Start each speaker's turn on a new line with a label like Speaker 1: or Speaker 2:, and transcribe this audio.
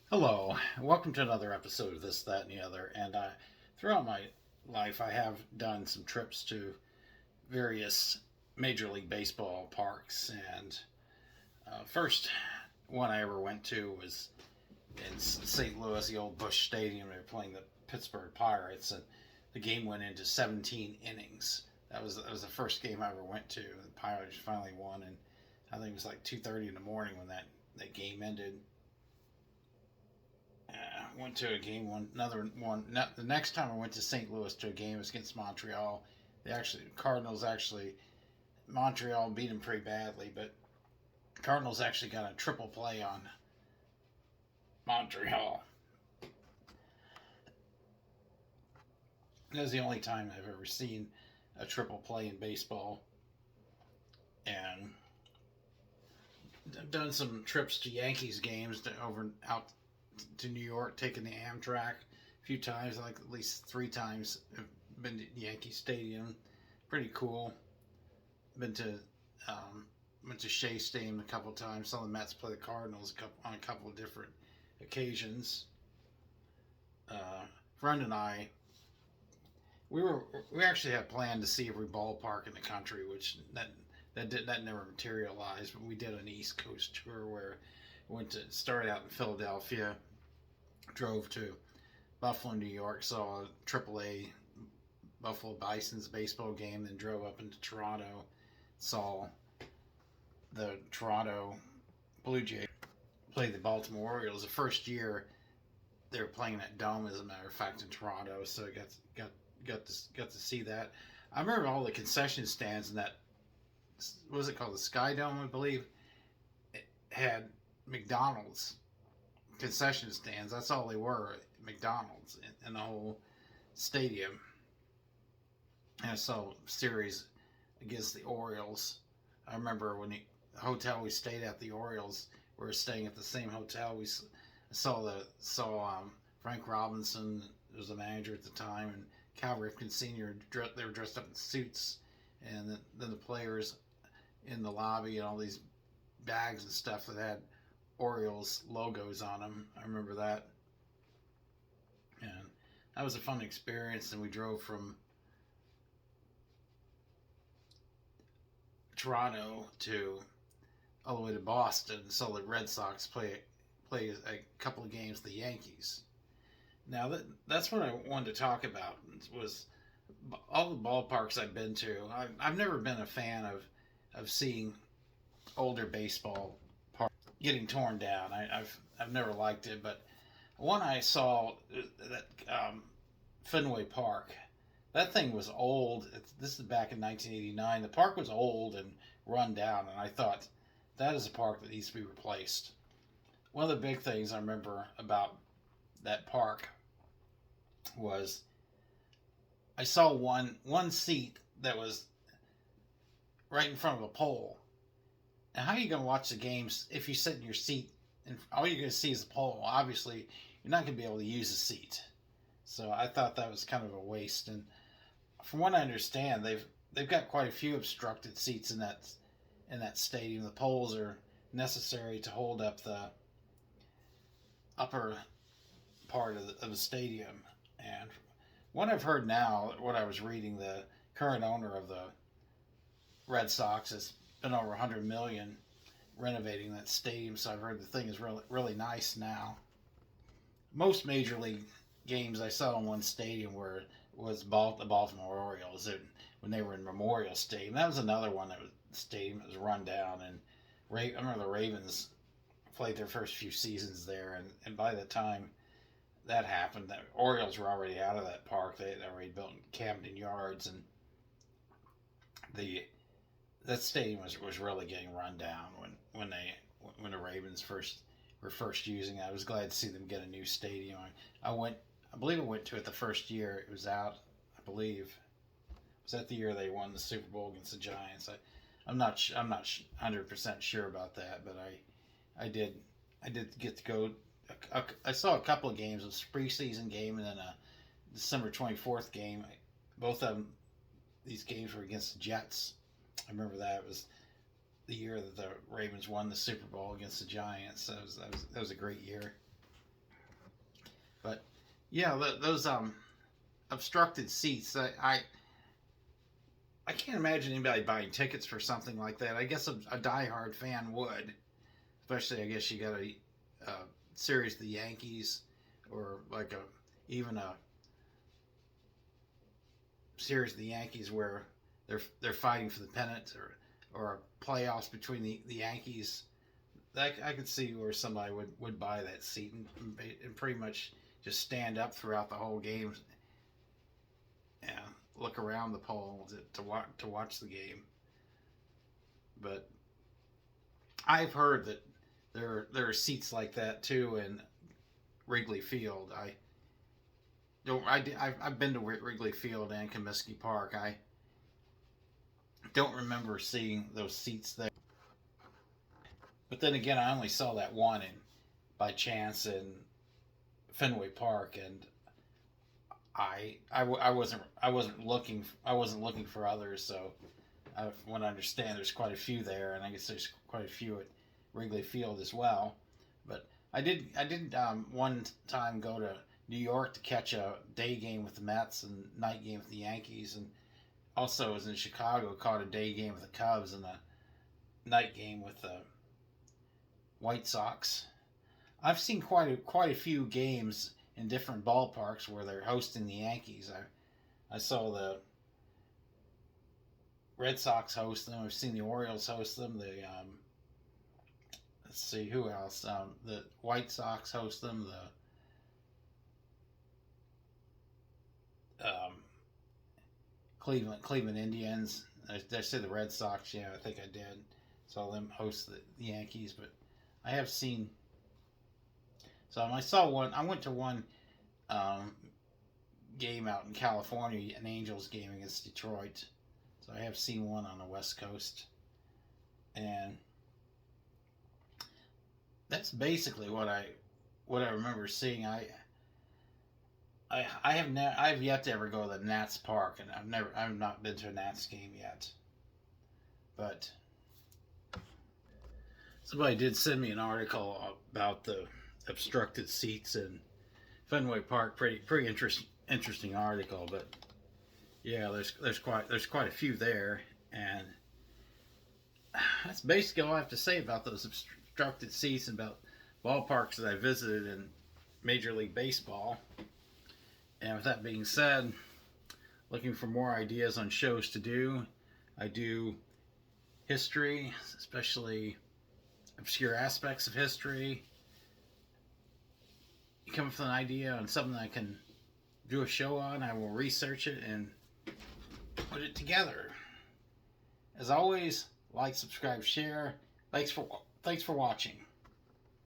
Speaker 1: Hello, welcome to another episode of This, That, and the Other. And throughout my life, I have done some trips to various Major League Baseball parks. And first one I ever went to was in St. Louis, the old Busch Stadium. They were playing the Pittsburgh Pirates, and the game went into 17 innings. That was the first game I ever went to. The Pirates finally won, and I think it was like 2:30 in the morning when that game ended. Went to a game another one. The next time I went to St. Louis to a game was against Montreal. Cardinals actually Montreal beat them pretty badly, but Cardinals actually got a triple play on Montreal. That was the only time I've ever seen a triple play in baseball, and I've done some trips to Yankees games over out to New York, taking the Amtrak a few times, like at least 3 times. I've been to Yankee Stadium, pretty cool. Been to went to Shea Stadium a couple of times. Saw the Mets play the Cardinals on a couple of different occasions. Friend and I, we actually had planned to see every ballpark in the country, which that never materialized. But we did an East Coast tour where we started out in Philadelphia, drove to Buffalo, New York, saw a AAA Buffalo Bison's baseball game, then drove up into Toronto, saw the Toronto Blue Jays play the Baltimore Orioles. The first year they were playing that dome, as a matter of fact, in Toronto, so I got to see that. I remember all the concession stands in that. What was it called? The Sky Dome, I believe. It had McDonald's concession stands. That's all they were, McDonald's in the whole stadium. And I saw a series against the Orioles. I remember when the hotel we stayed at, the Orioles, we were staying at the same hotel. We saw Frank Robinson was the manager at the time, and Cal Ripken Sr. They were dressed up in suits, and then the players in the lobby and all these bags and stuff that had Orioles logos on them. I remember that, and that was a fun experience. And we drove from Toronto to all the way to Boston and saw the Red Sox play a couple of games with the Yankees. Now that's what I wanted to talk about was all the ballparks I've been to. I've never been a fan of seeing older baseball parks getting torn down. I've never liked it, but one I saw that Fenway Park. That thing was old. This is back in 1989. The park was old and run down, and I thought that is a park that needs to be replaced. One of the big things I remember about that park was I saw one seat that was right in front of a pole. And how are you going to watch the games if you sit in your seat and all you're going to see is the pole? Obviously, you're not going to be able to use the seat. So I thought that was kind of a waste. And from what I understand, they've got quite a few obstructed seats in that stadium. The poles are necessary to hold up the upper part of the stadium. And what I've heard now, what I was reading, the current owner of the Red Sox has been over 100 million renovating that stadium. So I've heard the thing is really nice now. Most major league games I saw in one stadium was the Baltimore Orioles when they were in Memorial Stadium. That was another one that was stadium that was run down, and I remember the Ravens played their first few seasons there, and by the time that happened, the Orioles were already out of that park. They already built Camden Yards, and that stadium was really getting run down when the Ravens were first using it. I was glad to see them get a new stadium. I believe I went to it the first year it was out. I believe was that the year they won the Super Bowl against the Giants. I'm not 100% sure about that, but I did get to go. I saw a couple of games. It was a preseason game and then a December 24th game. Both of them, these games were against the Jets. I remember that. It was the year that the Ravens won the Super Bowl against the Giants. That was a great year. But yeah, those obstructed seats. I can't imagine anybody buying tickets for something like that. I guess a diehard fan would, especially I guess you got a series of the Yankees, or like even a series of the Yankees where they're fighting for the pennant, or playoffs between the Yankees. I could see where somebody would buy that seat and pretty much just stand up throughout the whole game and look around the pole to watch the game. But I've heard that there are seats like that too in Wrigley Field. I've been to Wrigley Field and Comiskey Park. I don't remember seeing those seats there. But then again, I only saw that one by chance in Fenway Park, and I wasn't looking for others. So I want to understand there's quite a few there, and I guess there's quite a few at Wrigley Field as well. But I did one time go to New York to catch a day game with the Mets and night game with the Yankees, and also was in Chicago, caught a day game with the Cubs and a night game with the White Sox. I've seen quite a few games in different ballparks where they're hosting the Yankees. I saw the Red Sox host them. I've seen the Orioles host them. Let's see who else. The White Sox host them. The Cleveland Indians. I said the Red Sox. Yeah, I think I did. Saw them host the Yankees, but I have seen. So I saw one. I went to one game out in California, an Angels game against Detroit. So I have seen one on the West Coast, and that's basically what I remember seeing. I've yet to ever go to the Nats Park, and I've not been to a Nats game yet. But somebody did send me an article about the obstructed seats in Fenway Park. Pretty interesting article. But yeah, there's quite a few there, and that's basically all I have to say about those obstructed seats and about ballparks that I visited in Major League Baseball. And with that being said, looking for more ideas on shows to do. I do history, especially obscure aspects of history. You come up with an idea on something I can do a show on, I will research it and put it together. As always, like, subscribe, share. Thanks for watching.